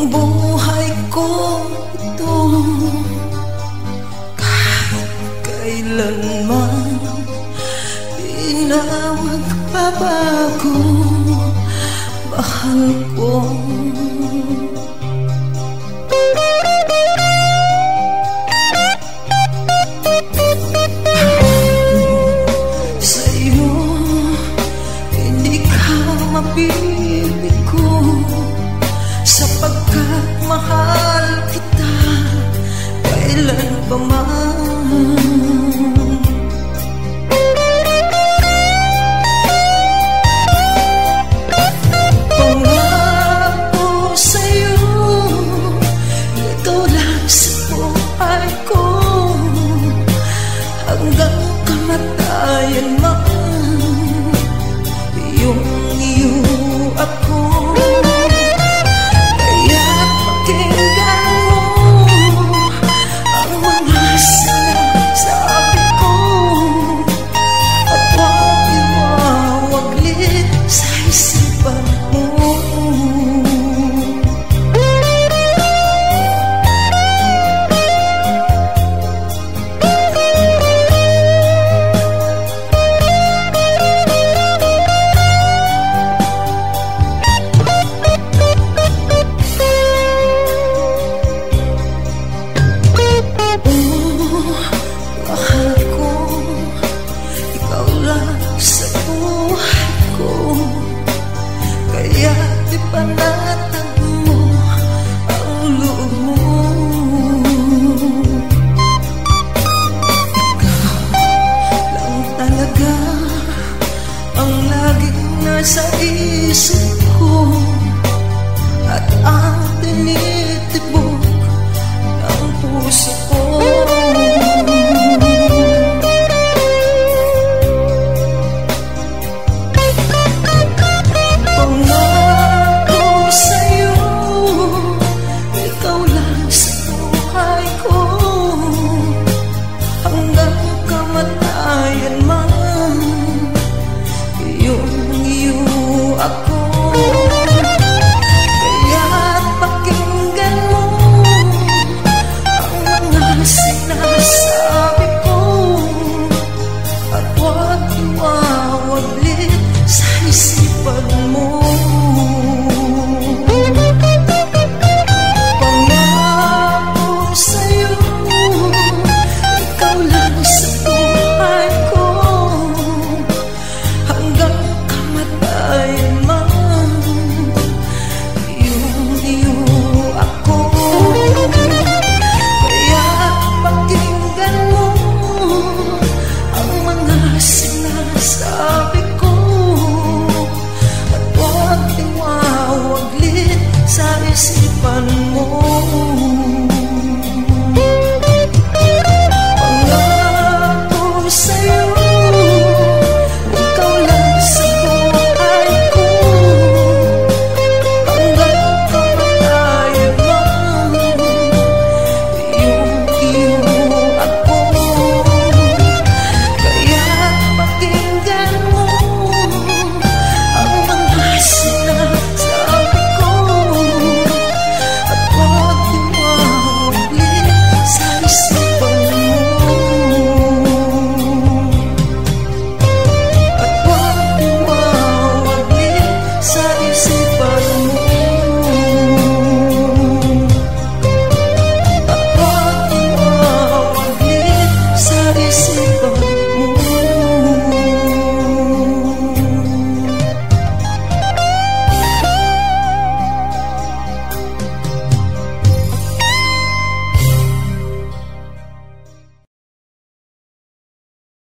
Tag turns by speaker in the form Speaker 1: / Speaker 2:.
Speaker 1: ang buhay ko ito. Kahit kailanman di na magbabago, mahal ko. Sa'yo hindi ka mapili ko, sapagkat mahal kita kailan pa man. Pangako sa'yo, ikaw lang sa buhay ko, hanggang kamatayan man, iyong iyo ako. Panatag mo ang loob mo. Ikaw lang talaga ang laging nasa isip ko, at ang tinitibok ng puso ko. Sa isipan mo.